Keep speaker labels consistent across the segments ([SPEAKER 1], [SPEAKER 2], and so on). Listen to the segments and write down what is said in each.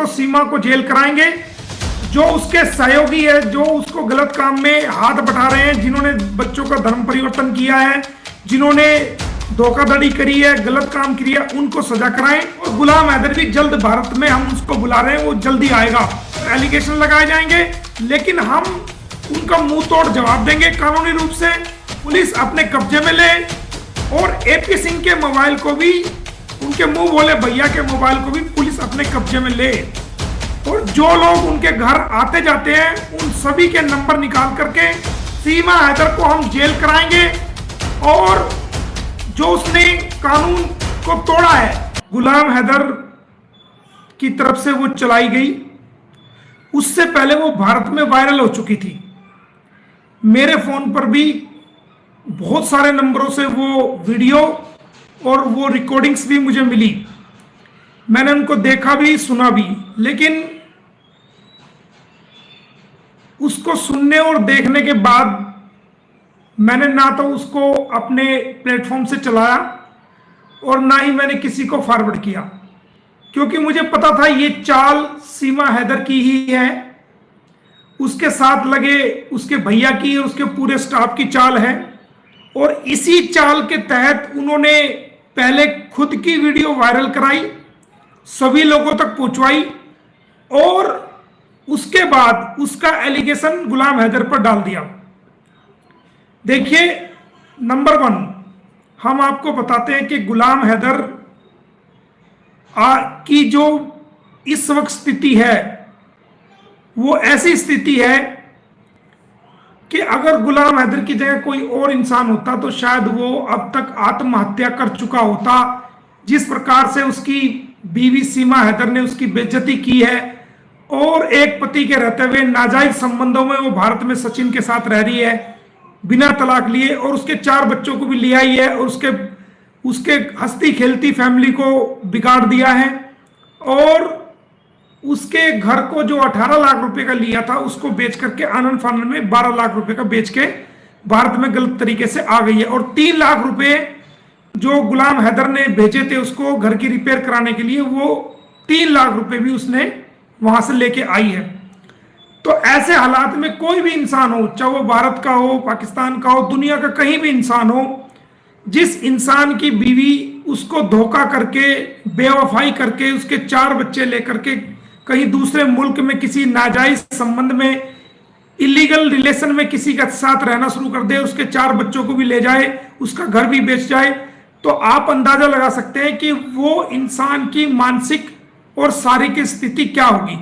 [SPEAKER 1] तो सीमा को जेल कराएंगे। जो उसके सहयोगी है, जो उसको गलत काम में हाथ बटा रहे हैं, जिन्होंने बच्चों का धर्म परिवर्तन किया है, जिन्होंने धोखाधड़ी करी है, गलत काम किया, उनको सजा कराएं। और गुलाम हैदर भी जल्द भारत में, हम उसको बुला रहे हैं, वो जल्दी आएगा। एलिगेशन लगाए जाएंगे, लेकिन हम उनका मुंह तोड़ जवाब देंगे कानूनी रूप से। पुलिस अपने कब्जे में ले और एपी सिंह के मोबाइल को भी, उनके मुंह बोले भैया के मोबाइल को भी पुलिस अपने कब्जे में ले। और जो लोग उनके घर आते जाते हैं उन सभी के नंबर निकाल करके सीमा हैदर को हम जेल कराएंगे। और जो उसने कानून को तोड़ा है, गुलाम हैदर की तरफ से वो चलाई गई, उससे पहले वो भारत में वायरल हो चुकी थी। मेरे फोन पर भी बहुत सारे नंबरों से वो वीडियो और वो रिकॉर्डिंग्स भी मुझे मिली। मैंने उनको देखा भी, सुना भी, लेकिन उसको सुनने और देखने के बाद मैंने ना तो उसको अपने प्लेटफॉर्म से चलाया और ना ही मैंने किसी को फॉरवर्ड किया, क्योंकि मुझे पता था ये चाल सीमा हैदर की ही है, उसके साथ लगे उसके भैया की और उसके पूरे स्टाफ की चाल है। और इसी चाल के तहत उन्होंने पहले खुद की वीडियो वायरल कराई, सभी लोगों तक पहुंचवाई, और उसके बाद उसका एलिगेशन गुलाम हैदर पर डाल दिया। देखिए, नंबर 1 हम आपको बताते हैं कि गुलाम हैदर की जो इस वक्त स्थिति है वो ऐसी स्थिति है कि अगर गुलाम हैदर की जगह कोई और इंसान होता तो शायद वो अब तक आत्महत्या कर चुका होता। जिस प्रकार से उसकी बीवी सीमा हैदर ने उसकी बेइज्जती की है और एक पति के रहते हुए नाजायज संबंधों में वो भारत में सचिन के साथ रह रही है बिना तलाक लिए, और उसके 4 बच्चों को भी ले आई है और उसके हंसती खेलती फैमिली को बिगाड़ दिया है। और उसके घर को जो 18 लाख रुपए का लिया था उसको बेच करके आनंद फानंद में 12 लाख रुपए का बेच के भारत में गलत तरीके से आ गई है। और 3 लाख रुपए जो गुलाम हैदर ने भेजे थे उसको घर की रिपेयर कराने के लिए, वो 3 लाख रुपए भी उसने वहां से लेके आई है। तो ऐसे हालात में कोई भी इंसान हो, चाहे वो भारत का हो, पाकिस्तान का हो, दुनिया का कहीं भी इंसान हो, जिस इंसान की बीवी उसको धोखा करके, बेवफाई करके, उसके 4 बच्चे लेकर के कहीं दूसरे मुल्क में किसी नाजायज संबंध में, इलीगल रिलेशन में किसी के साथ रहना शुरू कर दे, उसके 4 बच्चों को भी ले जाए, उसका घर भी बेच जाए, तो आप अंदाजा लगा सकते हैं कि वो इंसान की मानसिक और शारीरिक स्थिति क्या होगी।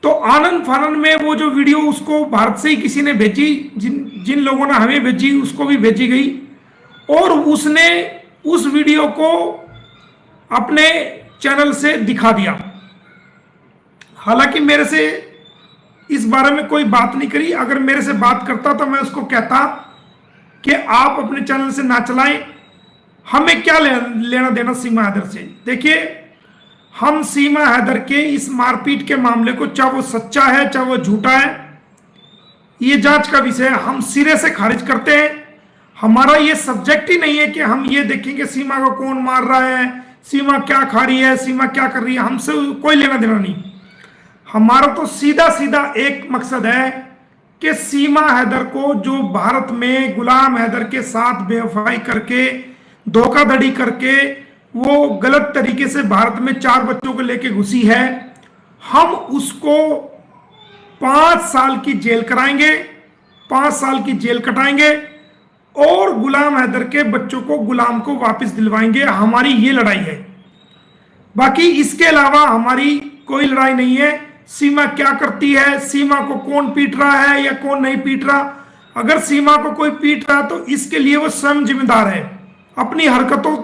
[SPEAKER 1] तो आनंद फानंद में वो जो वीडियो उसको भारत से ही किसी ने भेजी, जिन लोगों ने हमें भेजी उसको भी भेजी गई, और उसने उस वीडियो को अपने चैनल से दिखा दिया। हालांकि मेरे से इस बारे में कोई बात नहीं करी। अगर मेरे से बात करता तो मैं उसको कहता कि आप अपने चैनल से ना चलाएं, हमें क्या लेना देना सीमा हैदर से। देखिए, हम सीमा हैदर के इस मारपीट के मामले को, चाहे वो सच्चा है चाहे वो झूठा है, ये जांच का विषय है, हम सिरे से खारिज करते हैं। हमारा ये सब्जेक्ट ही नहीं है कि हम ये देखेंगे सीमा को कौन मार रहा है, सीमा क्या खा रही है, सीमा क्या कर रही है, हमसे कोई लेना देना नहीं। हमारा तो सीधा सीधा एक मकसद है कि सीमा हैदर को, जो भारत में गुलाम हैदर के साथ बेवफाई करके, धोखाधड़ी करके, वो गलत तरीके से भारत में 4 बच्चों को लेके घुसी है, हम उसको 5 साल की जेल कराएंगे, 5 साल की जेल कटाएंगे और गुलाम हैदर के बच्चों को, गुलाम को वापस दिलवाएंगे। हमारी ये लड़ाई है। बाकी इसके अलावा हमारी कोई लड़ाई नहीं है। सीमा क्या करती है, सीमा को कौन पीट रहा है या कौन नहीं पीट रहा, अगर सीमा को कोई पीट रहा है तो इसके लिए वो स्वयं जिम्मेदार है, अपनी हरकतों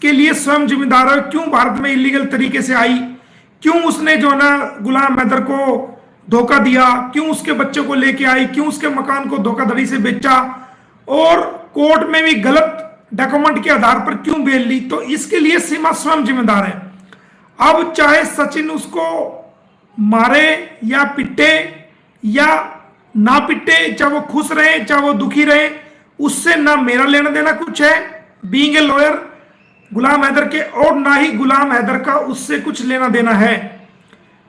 [SPEAKER 1] के लिए स्वयं जिम्मेदार है। क्यों भारत में इलीगल तरीके से आई, क्यों उसने जो ना गुलाम हैदर को धोखा दिया, क्यों उसके बच्चे को लेके आई, क्यों उसके मकान को धोखाधड़ी से बेचा और कोर्ट में भी गलत डॉक्यूमेंट के आधार पर क्यों बेल ली, तो इसके लिए सीमा स्वयं जिम्मेदार है। अब चाहे सचिन उसको मारे या पिटे या ना पिटे, चाहे वो खुश रहे चाहे वो दुखी रहे, उससे ना मेरा लेना देना कुछ है बीइंग ए लॉयर गुलाम हैदर के, और ना ही गुलाम हैदर का उससे कुछ लेना देना है।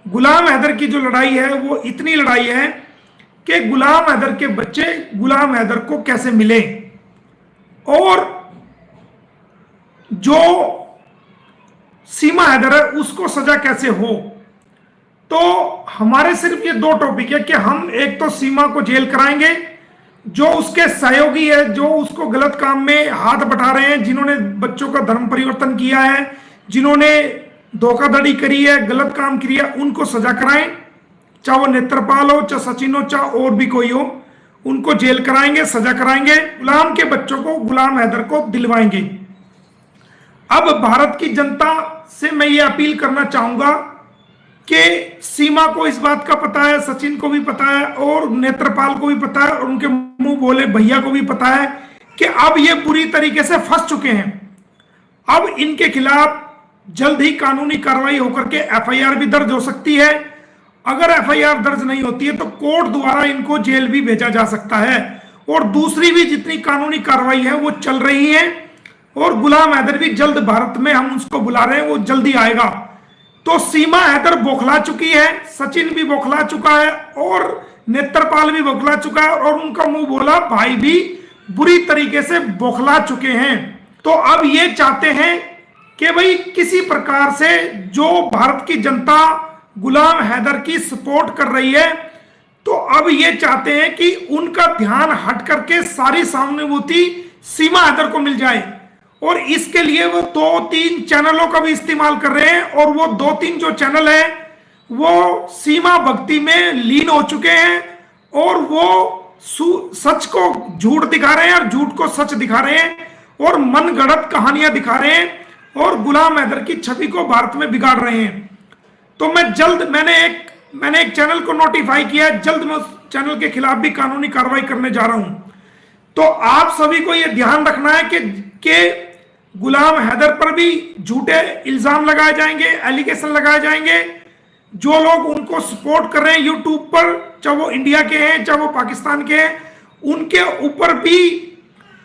[SPEAKER 1] गुलाम हैदर की जो लड़ाई है वो इतनी लड़ाई है कि गुलाम हैदर के बच्चे गुलाम हैदर को कैसे मिले और जो सीमा हैदर है उसको सजा कैसे हो। तो हमारे सिर्फ ये दो टॉपिक है कि हम एक तो सीमा को जेल कराएंगे, जो उसके सहयोगी है, जो उसको गलत काम में हाथ बटा रहे हैं, जिन्होंने बच्चों का धर्म परिवर्तन किया है, जिन्होंने धोखाधड़ी करी है, गलत काम किया, उनको सजा कराएं, चाहे वो नेत्रपाल हो, चाहे सचिन हो, चाहे और भी कोई हो, उनको जेल कराएंगे, सजा कराएंगे। गुलाम के बच्चों को गुलाम हैदर को दिलवाएंगे। अब भारत की जनता से मैं ये अपील करना चाहूंगा कि सीमा को इस बात का पता है, सचिन को भी पता है और नेत्रपाल को भी पता है और उनके मुंह बोले भैया को भी पता है कि अब ये बुरी तरीके से फंस चुके हैं। अब इनके खिलाफ जल्द ही कानूनी कार्रवाई होकर के एफआईआर भी दर्ज हो सकती है। अगर एफआईआर दर्ज नहीं होती है तो कोर्ट द्वारा इनको जेल भी भेजा जा सकता है और दूसरी भी जितनी कानूनी कार्रवाई है वो चल रही है और गुलाम हैदर भी जल्द भारत में हम उसको बुला रहे हैं, वो जल्दी आएगा। तो सीमा हैदर बौखला चुकी है, सचिन भी बौखला चुका है और नेत्रपाल भी बौखला चुका है और उनका मुंह बोला भाई भी बुरी तरीके से बौखला चुके हैं। तो अब ये चाहते हैं कि भाई किसी प्रकार से जो भारत की जनता गुलाम हैदर की सपोर्ट कर रही है, तो अब ये चाहते हैं कि उनका ध्यान हट करके सारी सहानुभूति सीमा हैदर को मिल जाए और इसके लिए वो 2-3 चैनलों का भी इस्तेमाल कर रहे हैं और वो 2-3 जो चैनल है वो सीमा भक्ति में लीन हो चुके हैं और वो सच को झूठ दिखा रहे हैं और झूठ को सच दिखा रहे हैं और मनगढ़ंत कहानियां दिखा रहे हैं और गुलाम हैदर की छवि को भारत में बिगाड़ रहे हैं। तो मैंने एक चैनल को नोटिफाई किया है, जल्द मैं उस चैनल के खिलाफ भी कानूनी कार्रवाई करने जा रहा हूं। तो आप सभी को यह ध्यान रखना है कि गुलाम हैदर पर भी झूठे इल्जाम लगाए जाएंगे, एलिगेशन लगाए जाएंगे। जो लोग उनको सपोर्ट कर रहे हैं यूट्यूब पर, चाहे वो इंडिया के हैं चाहे वो पाकिस्तान के हैं, उनके ऊपर भी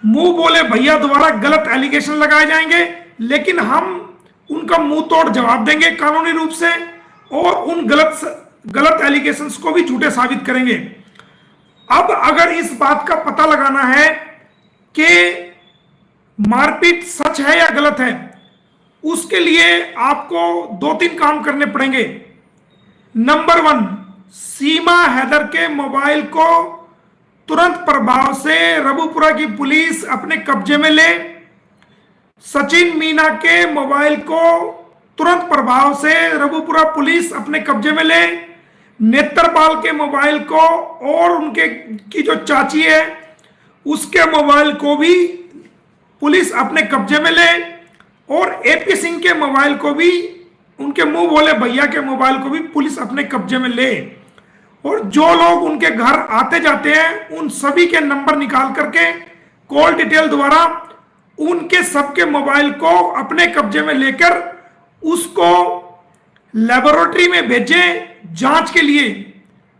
[SPEAKER 1] मुंह बोले भैया द्वारा गलत एलिगेशन लगाए जाएंगे, लेकिन हम उनका मुंह तोड़ जवाब देंगे कानूनी रूप से और उन गलत एलिगेशंस को भी झूठे साबित करेंगे। अब अगर इस बात का पता लगाना है कि मारपीट सच है या गलत है, उसके लिए आपको 2-3 काम करने पड़ेंगे। नंबर 1, सीमा हैदर के मोबाइल को तुरंत प्रभाव से रबुपुरा की पुलिस अपने कब्जे में ले। सचिन मीना के मोबाइल को तुरंत प्रभाव से रबुपुरा पुलिस अपने कब्जे में ले। नेत्रपाल के मोबाइल को और उनके की जो चाची है उसके मोबाइल को भी पुलिस अपने कब्जे में ले और एपी सिंह के मोबाइल को भी, उनके मुंह बोले भैया के मोबाइल को भी पुलिस अपने कब्जे में ले और जो लोग उनके घर आते जाते हैं उन सभी के नंबर निकाल करके कॉल डिटेल द्वारा उनके सबके मोबाइल को अपने कब्जे में लेकर उसको लेबोरेटरी में भेजें जांच के लिए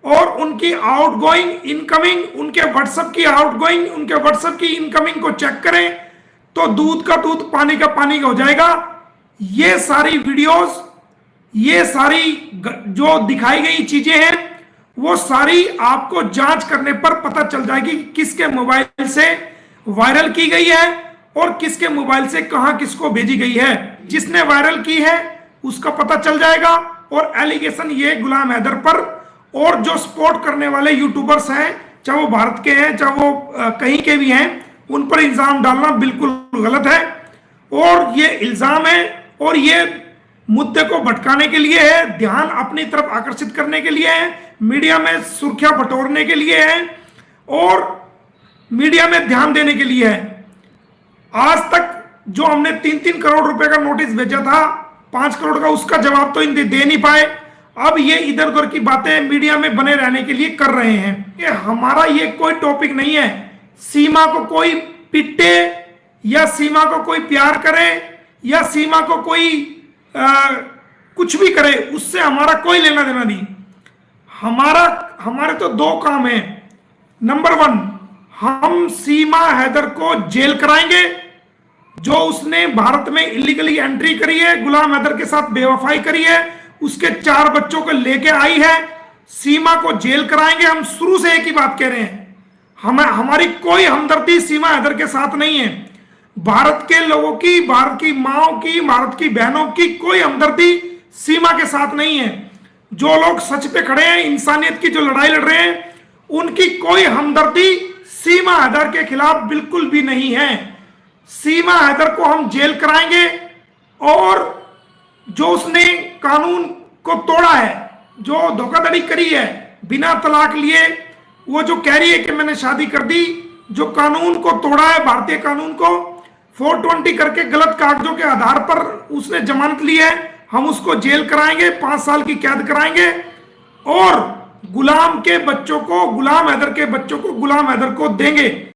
[SPEAKER 1] और उनकी आउटगोइंग, इनकमिंग, उनके व्हाट्सएप की आउटगोइंग, उनके व्हाट्सएप की इनकमिंग को चेक करें तो दूध का दूध पानी का पानी हो जाएगा। ये सारी वीडियोस, ये सारी जो दिखाई गई चीजें हैं वो सारी आपको जांच करने पर पता चल जाएगी किसके मोबाइल से वायरल की गई है और किसके मोबाइल से कहां किसको भेजी गई है। जिसने वायरल की है उसका पता चल जाएगा और एलिगेशन ये गुलाम हैदर पर और जो सपोर्ट करने वाले यूट्यूबर्स हैं, चाहे वो भारत के हैं चाहे वो कहीं के भी हैं, उन पर इल्जाम डालना बिल्कुल गलत है और ये इल्जाम है और ये मुद्दे को भटकाने के लिए है, ध्यान अपनी तरफ आकर्षित करने के लिए है, मीडिया में सुर्खियां बटोरने के लिए है और मीडिया में ध्यान देने के लिए है। आज तक जो हमने 3-3 करोड़ रुपए का नोटिस भेजा था, 5 करोड़ का, उसका जवाब तो इनसे दे नहीं पाए। अब ये इधर उधर की बातें मीडिया में बने रहने के लिए कर रहे हैं। कि हमारा ये कोई टॉपिक नहीं है सीमा को कोई पिटे या सीमा को कोई प्यार करे या सीमा को कोई कुछ भी करे, उससे हमारा कोई लेना देना नहीं। हमारे तो 2 काम हैं। नंबर 1, हम सीमा हैदर को जेल कराएंगे, जो उसने भारत में इलीगली एंट्री करी है, गुलाम हैदर के साथ बेवफाई करी है उसके 4 बच्चों को लेके आई है, सीमा को जेल कराएंगे। हम शुरू से एक ही बात कह रहे हैं, हमारी कोई हमदर्दी सीमा हैदर के साथ नहीं है। भारत के लोगों की, भारत की माओ की, भारत की बहनों की कोई हमदर्दी सीमा के साथ नहीं है। जो लोग सच पे खड़े हैं, इंसानियत की जो लड़ाई लड़ रहे हैं, उनकी कोई हमदर्दी सीमा हैदर के खिलाफ बिल्कुल भी नहीं है। सीमा हैदर को हम जेल कराएंगे, और जो उसने कानून को तोड़ा है, जो धोखाधड़ी करी है बिना तलाक लिए, वो जो कह रही है कि मैंने शादी कर दी, जो कानून को तोड़ा है, भारतीय कानून को 420 करके गलत कागजों के आधार पर उसने जमानत ली है, हम उसको जेल कराएंगे, 5 साल की कैद कराएंगे, और गुलाम के बच्चों को, गुलाम हैदर के बच्चों को गुलाम हैदर को देंगे।